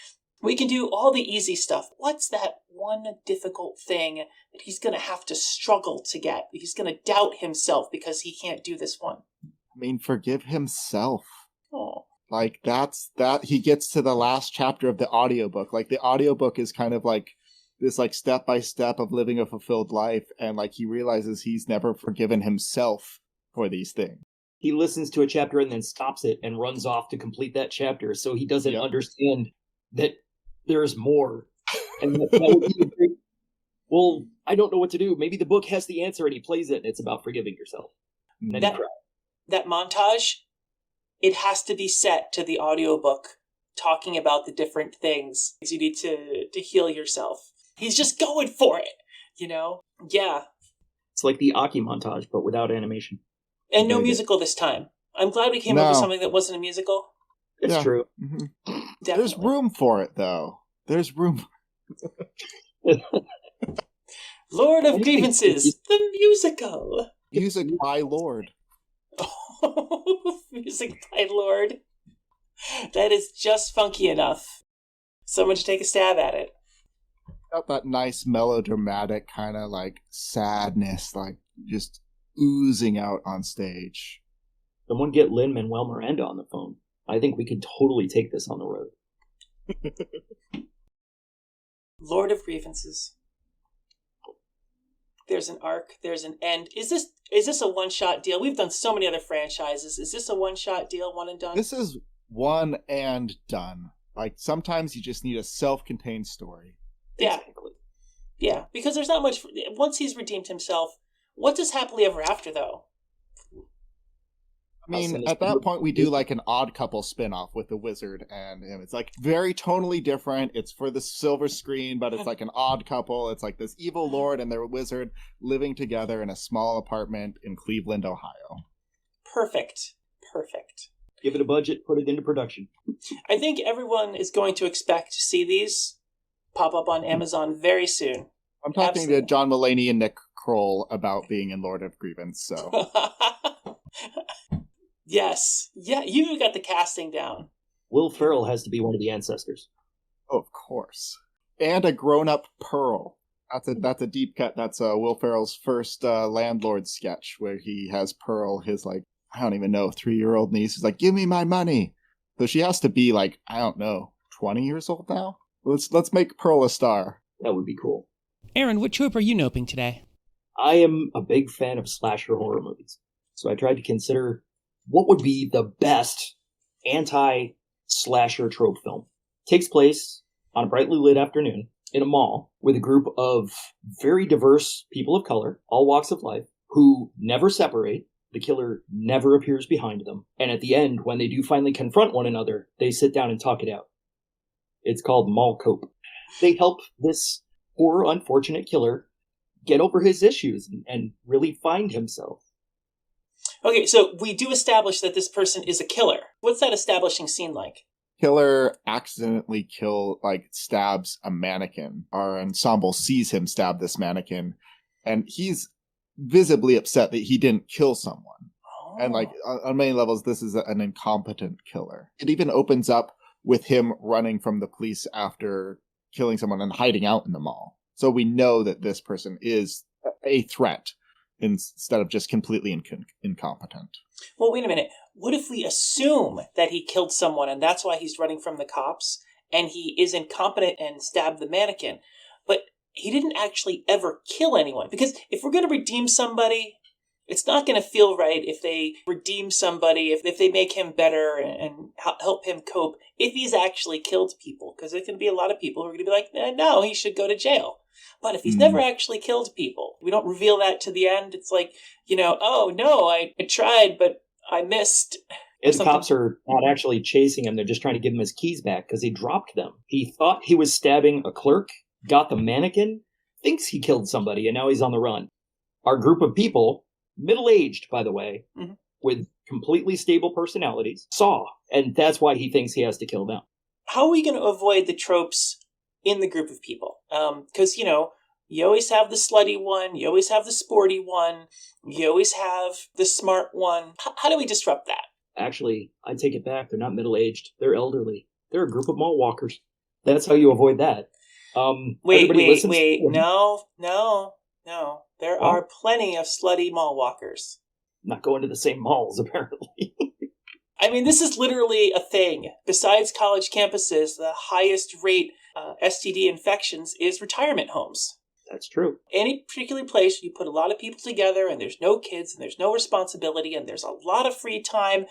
We can do all the easy stuff. What's that one difficult thing that he's going to have to struggle to get? He's going to doubt himself because he can't do this one. I mean, forgive himself. Oh. Like, he gets to the last chapter of the audiobook. Like, the audiobook is kind of like this, like, step-by-step of living a fulfilled life. And, like, he realizes he's never forgiven himself for these things. He listens to a chapter and then stops it and runs off to complete that chapter. So he doesn't understand that there's more. And that would be a great... Well, I don't know what to do. Maybe the book has the answer and he plays it and it's about forgiving yourself. And then that montage, it has to be set to the audiobook talking about the different things you need to heal yourself. He's just going for it, Yeah. It's like the Aki montage, but without animation. And no musical this time. I'm glad we came up with something that wasn't a musical. It's true. Mm-hmm. There's room for it, though. There's room. Lord of Grievances, the musical. Music by Lord. Oh, music by Lord. That is just funky enough. Someone should take a stab at it. Got that nice melodramatic kind of like sadness, like just oozing out on stage. Someone get Lin-Manuel Miranda on the phone. I think we could totally take this on the road. Lord of Grievances. There's an arc, there's an end. Is this a one-shot deal? We've done so many other franchises. Is this a one-shot deal, one and done? This is one and done. Like, sometimes you just need a self-contained story. Yeah. Exactly. Yeah, because there's not much... Once he's redeemed himself, What does happily ever after, though? I mean, at that point, we do like an Odd Couple spinoff with the wizard and him. It's like very tonally different. It's for the silver screen, but it's like an odd couple. It's like this evil lord and their wizard living together in a small apartment in Cleveland, Ohio. Perfect. Give it a budget, put it into production. I think everyone is going to expect to see these pop up on Amazon very soon. I'm talking to John Mulaney and Nick Kroll about being in Lord of Grievance, so... Yes. Yeah, you got the casting down. Will Ferrell has to be one of the ancestors. Oh, of course. And a grown-up Pearl. That's a deep cut. That's Will Ferrell's first landlord sketch, where he has Pearl, his, like, I don't even know, 3-year-old niece, is like, give me my money. So she has to be, like, I don't know, 20 years old now? Let's make Pearl a star. That would be cool. Erin, what trope are you noping today? I am a big fan of slasher horror movies. So I tried to consider what would be the best anti-slasher trope film. Takes place on a brightly lit afternoon in a mall with a group of very diverse people of color, all walks of life, who never separate. The killer never appears behind them. And at the end, when they do finally confront one another, they sit down and talk it out. It's called Mall Cope. They help this poor, unfortunate killer get over his issues and really find himself. Okay, so we do establish that this person is a killer. What's that establishing scene like? Killer accidentally stabs a mannequin. Our ensemble sees him stab this mannequin, and he's visibly upset that he didn't kill someone. Oh. And on many levels, this is an incompetent killer. It even opens up with him running from the police after killing someone and hiding out in the mall. So we know that this person is a threat instead of just completely incompetent. Well, wait a minute. What if we assume that he killed someone and that's why he's running from the cops and he is incompetent and stabbed the mannequin, but he didn't actually ever kill anyone? Because if we're going to redeem somebody, it's not going to feel right if they redeem somebody, if they make him better and help him cope, if he's actually killed people. Because there's going to be a lot of people who are going to be like, no, he should go to jail. But if he's never actually killed people, we don't reveal that to the end. It's like, oh, no, I tried, but I missed. The cops are not actually chasing him. They're just trying to give him his keys back because he dropped them. He thought he was stabbing a clerk, got the mannequin, thinks he killed somebody, and now he's on the run. Our group of people, middle-aged, by the way, with completely stable personalities, saw. And that's why he thinks he has to kill them. How are we going to avoid the tropes in the group of people? Because, you always have the slutty one, you always have the sporty one, you always have the smart one. How do we disrupt that? Actually, I take it back. They're not middle-aged. They're elderly. They're a group of mall walkers. That's how you avoid that. Wait. No. There are plenty of slutty mall walkers. Not going to the same malls, apparently. I mean, this is literally a thing. Besides college campuses, the highest rate STD infections is retirement homes. That's true. Any particular place you put a lot of people together and there's no kids and there's no responsibility and there's a lot of free time,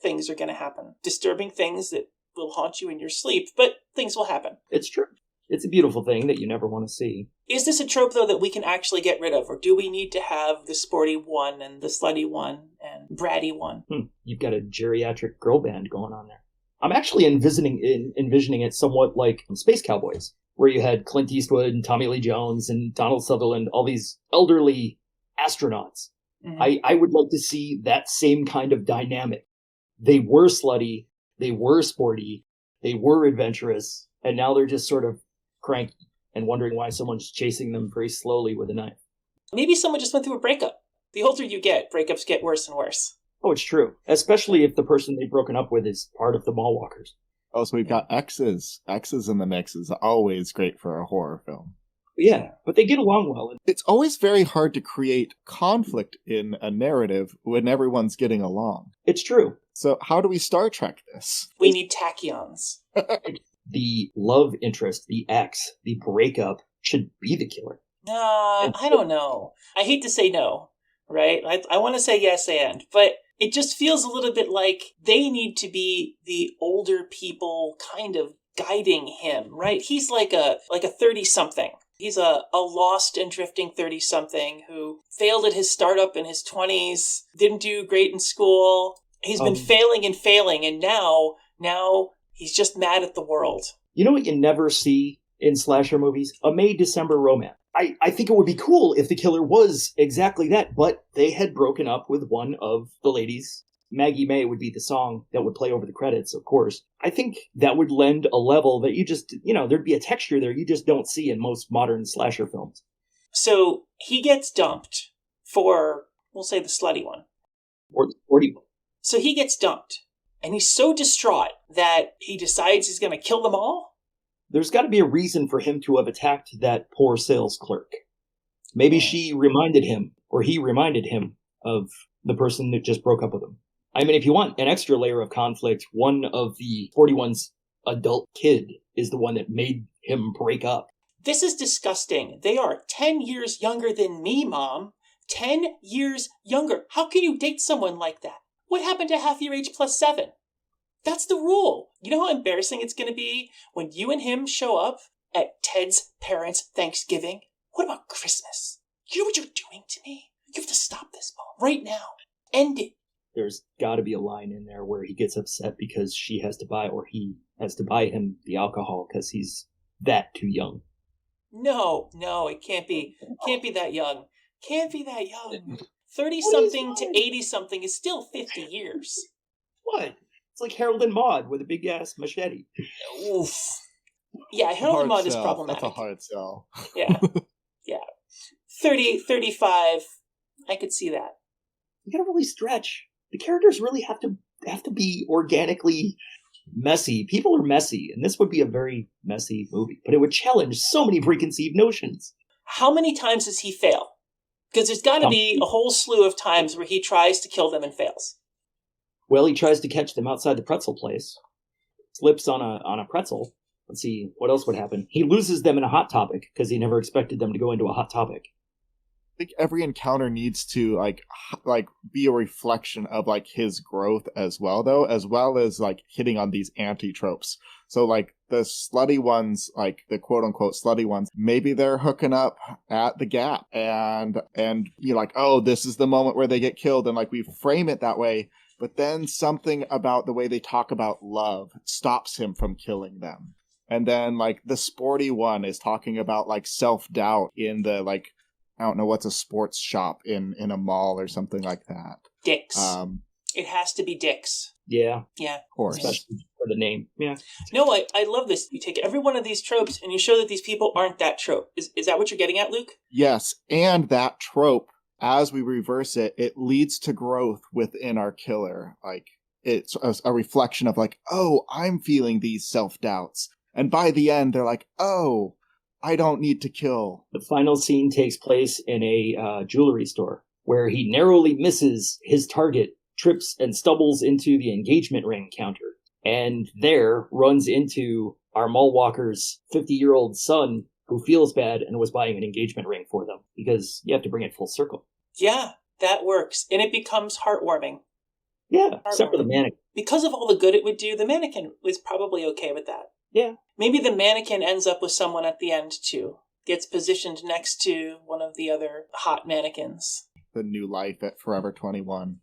things are going to happen. Disturbing things that will haunt you in your sleep, but things will happen. It's true. It's a beautiful thing that you never want to see. Is this a trope, though, that we can actually get rid of? Or do we need to have the sporty one and the slutty one and bratty one? You've got a geriatric girl band going on there. I'm actually envisioning it somewhat like Space Cowboys, where you had Clint Eastwood and Tommy Lee Jones and Donald Sutherland, all these elderly astronauts. Mm-hmm. I would like to see that same kind of dynamic. They were slutty, they were sporty, they were adventurous, and now they're just sort of cranky and wondering why someone's chasing them very slowly with a knife. Maybe someone just went through a breakup. The older you get, breakups get worse and worse. Oh, it's true. Especially if the person they've broken up with is part of the mall walkers. Oh, so we've got exes. Exes in the mix is always great for a horror film. Yeah, but they get along well. It's always very hard to create conflict in a narrative when everyone's getting along. It's true. So how do we Star Trek this? We need tachyons. The love interest, the ex, the breakup should be the killer. I don't know. I hate to say no, right? I want to say yes and, but it just feels a little bit like they need to be the older people kind of guiding him, right? He's like a 30-something. He's a lost and drifting 30-something who failed at his startup in his 20s, didn't do great in school. He's been failing, and now he's just mad at the world. You know what you never see in slasher movies? A May-December romance. I think it would be cool if the killer was exactly that, but they had broken up with one of the ladies. Maggie May would be the song that would play over the credits, of course. I think that would lend a level that you just, there'd be a texture there you just don't see in most modern slasher films. So he gets dumped for, we'll say, the slutty one. Or the sporty one. So he gets dumped, and he's so distraught that he decides he's going to kill them all? There's got to be a reason for him to have attacked that poor sales clerk. Maybe she reminded him, or he reminded him, of the person that just broke up with him. I mean, if you want an extra layer of conflict, one of the 41's adult kid is the one that made him break up. This is disgusting. They are 10 years younger than me, Mom. 10 years younger. How can you date someone like that? What happened to half your age plus 7? That's the rule. You know how embarrassing it's going to be when you and him show up at Ted's parents' Thanksgiving? What about Christmas? You know what you're doing to me? You have to stop this, Mom, right now. End it. There's got to be a line in there where he gets upset because she has to buy, or he has to buy him the alcohol because he's that too young. No, it can't be. Can't be that young. Can't be that young. 30-something to 80-something is still 50 years. What? It's like Harold and Maude with a big-ass machete. Oof. Yeah, Harold and Maude is problematic. That's a hard sell. Yeah. 38, 35, I could see that. You gotta really stretch. The characters really have to be organically messy. People are messy, and this would be a very messy movie. But it would challenge so many preconceived notions. How many times does he fail? Because there's got to be a whole slew of times where he tries to kill them and fails. Well, he tries to catch them outside the pretzel place. Slips on a pretzel. Let's see, what else would happen? He loses them in a Hot Topic, because he never expected them to go into a Hot Topic. I think every encounter needs to like be a reflection of like his growth as well, though, as well as like hitting on these anti-tropes. So like the slutty ones, like the quote unquote slutty ones, maybe they're hooking up at the Gap and you're like, oh, this is the moment where they get killed, and like we frame it that way, but then something about the way they talk about love stops him from killing them. And then like the sporty one is talking about like self-doubt in the like, I don't know, what's a sports shop in a mall or something like that. Dick's. It has to be Dick's. Yeah. Yeah. Of course. Especially for the name. Yeah. No, I love this. You take every one of these tropes and you show that these people aren't that trope. Is that what you're getting at, Luke? Yes. And that trope, as we reverse it, it leads to growth within our killer. Like, it's a reflection of like, oh, I'm feeling these self-doubts. And by the end, they're like, oh, I don't need to kill. The final scene takes place in a jewelry store where he narrowly misses his target, trips and stumbles into the engagement ring counter, and there runs into our mall walker's 50-year-old son who feels bad and was buying an engagement ring for them, because you have to bring it full circle. Yeah, that works. And it becomes heartwarming. Yeah, except for the mannequin. Because of all the good it would do, the mannequin was probably okay with that. Yeah. Maybe the mannequin ends up with someone at the end, too. Gets positioned next to one of the other hot mannequins. The new life at Forever 21.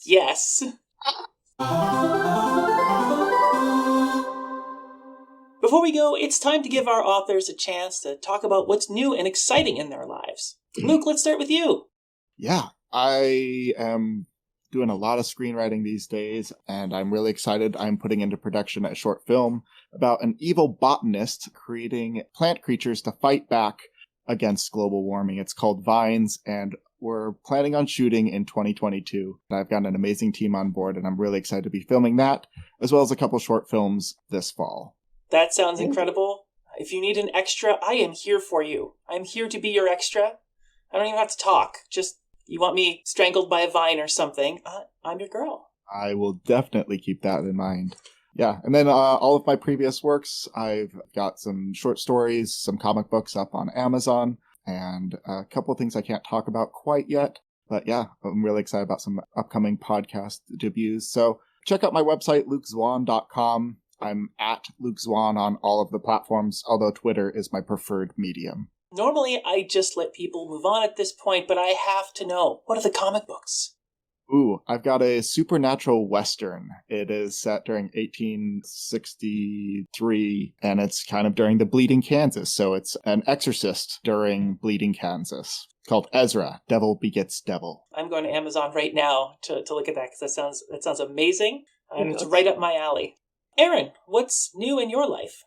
Yes. Before we go, it's time to give our authors a chance to talk about what's new and exciting in their lives. Luke, let's start with you. Yeah, I am doing a lot of screenwriting these days, and I'm really excited. I'm putting into production a short film about an evil botanist creating plant creatures to fight back against global warming. It's called Vines, and we're planning on shooting in 2022. I've got an amazing team on board, and I'm really excited to be filming that, as well as a couple short films this fall. That sounds incredible. If you need an extra, I am here for you. I'm here to be your extra. I don't even have to talk. Just, you want me strangled by a vine or something, I'm your girl. I will definitely keep that in mind. Yeah, and then all of my previous works, I've got some short stories, some comic books up on Amazon, and a couple of things I can't talk about quite yet. But yeah, I'm really excited about some upcoming podcast debuts. So check out my website, lukezwan.com. I'm at Luke Zwan on all of the platforms, although Twitter is my preferred medium. Normally, I just let people move on at this point, but I have to know, what are the comic books? Ooh, I've got a supernatural western. It is set during 1863, and it's kind of during the Bleeding Kansas, so it's an exorcist during Bleeding Kansas. Called Ezra, Devil Begets Devil. I'm going to Amazon right now to look at that, because that sounds amazing, and it's right up my alley. Erin, what's new in your life?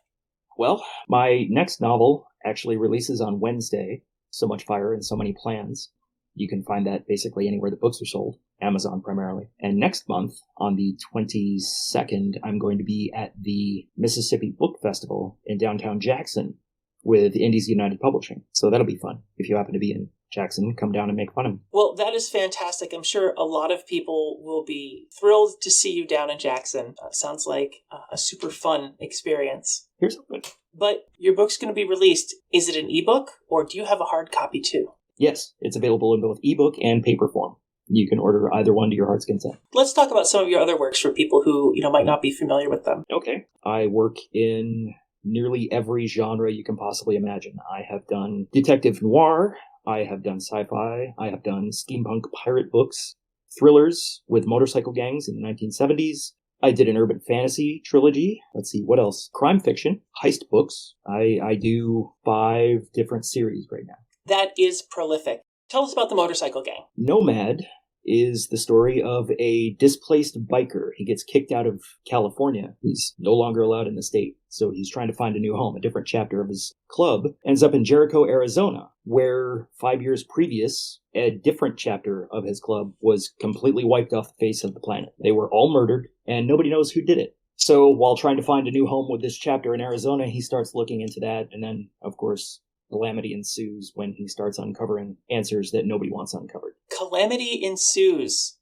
Well, my next novel actually releases on Wednesday. So much fire and so many plans. You can find that basically anywhere that books are sold. Amazon primarily. And next month, on the 22nd, I'm going to be at the Mississippi Book Festival in downtown Jackson with Indies United Publishing. So that'll be fun. If you happen to be in Jackson, come down and make fun of me. Well, that is fantastic. I'm sure a lot of people will be thrilled to see you down in Jackson. Sounds like a super fun experience. Here's something. But your book's going to be released. Is it an ebook, or do you have a hard copy too? Yes, it's available in both ebook and paper form. You can order either one to your heart's content. Let's talk about some of your other works for people who, might not be familiar with them. Okay. I work in nearly every genre you can possibly imagine. I have done detective noir, I have done sci-fi, I have done steampunk pirate books, thrillers with motorcycle gangs in the 1970s. I did an urban fantasy trilogy. Let's see, what else? Crime fiction, heist books. I do 5 different series right now. That is prolific. Tell us about the motorcycle gang. Nomad is the story of a displaced biker. He gets kicked out of California. He's no longer allowed in the state, so he's trying to find a new home. A different chapter of his club ends up in Jericho, Arizona, where 5 years previous, a different chapter of his club was completely wiped off the face of the planet. They were all murdered, and nobody knows who did it. So while trying to find a new home with this chapter in Arizona, he starts looking into that, and then, of course, calamity ensues when he starts uncovering answers that nobody wants uncovered. Calamity ensues.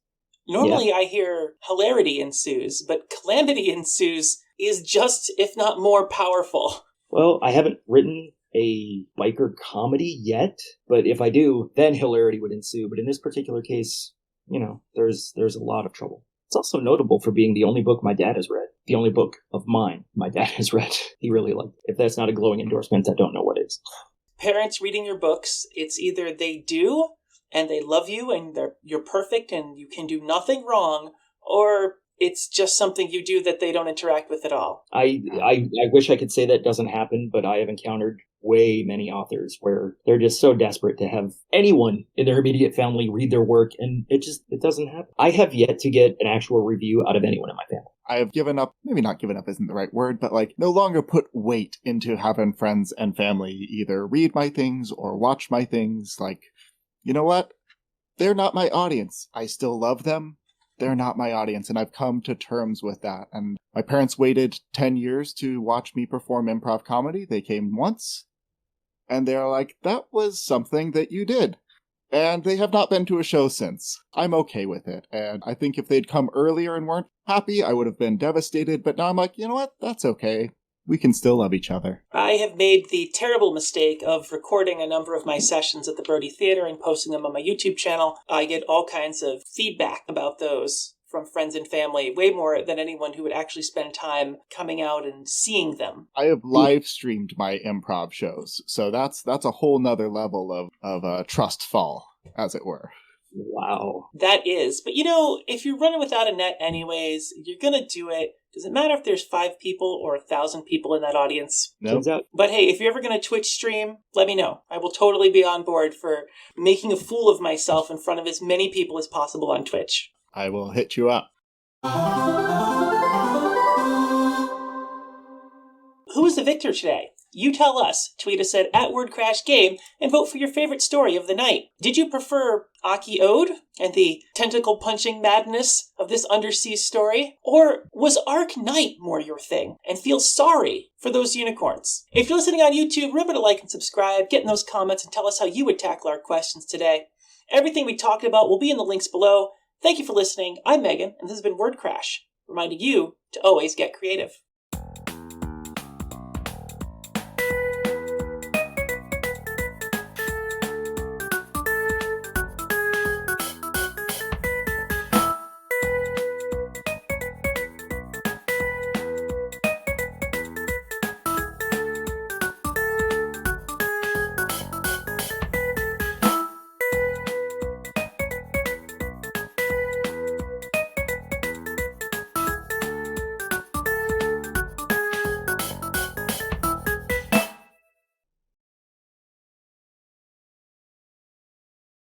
Normally I hear hilarity ensues, but calamity ensues is just, if not more, powerful. Well, I haven't written a biker comedy yet, but if I do, then hilarity would ensue. But in this particular case, there's a lot of trouble. It's also notable for being the only book my dad has read. The only book of mine my dad has read. He really liked it. If that's not a glowing endorsement, I don't know what is. Parents reading your books, it's either they do and they love you and you're perfect and you can do nothing wrong, or it's just something you do that they don't interact with at all. I wish I could say that doesn't happen, but I have encountered way many authors where they're just so desperate to have anyone in their immediate family read their work, and it doesn't happen. I have yet to get an actual review out of anyone in my family. I have given up, maybe not given up isn't the right word, but no longer put weight into having friends and family either read my things or watch my things. You know what? They're not my audience. I still love them. They're not my audience, and I've come to terms with that. And my parents waited 10 years to watch me perform improv comedy. They came once, and they're like, that was something that you did. And they have not been to a show since. I'm okay with it. And I think if they'd come earlier and weren't happy, I would have been devastated. But now I'm like, you know what? That's okay. We can still love each other. I have made the terrible mistake of recording a number of my sessions at the Brody Theater and posting them on my YouTube channel. I get all kinds of feedback about those from friends and family, way more than anyone who would actually spend time coming out and seeing them. I have live streamed my improv shows, so that's a whole nother level of trust fall, as it were. Wow. That is. But if you're running without a net anyways, you're gonna do it. Does it matter if there's 5 people or 1,000 people in that audience? No. But hey, if you're ever gonna Twitch stream, let me know. I will totally be on board for making a fool of myself in front of as many people as possible on Twitch. I will hit you up. Who is the victor today? You tell us. Tweet us at Wordcrash Game and vote for your favorite story of the night. Did you prefer Aki Ode and the tentacle-punching madness of this undersea story? Or was Ark Knight more your thing and feel sorry for those unicorns? If you're listening on YouTube, remember to like and subscribe, get in those comments, and tell us how you would tackle our questions today. Everything we talked about will be in the links below. Thank you for listening. I'm Megan, and this has been Wordcrash, reminding you to always get creative.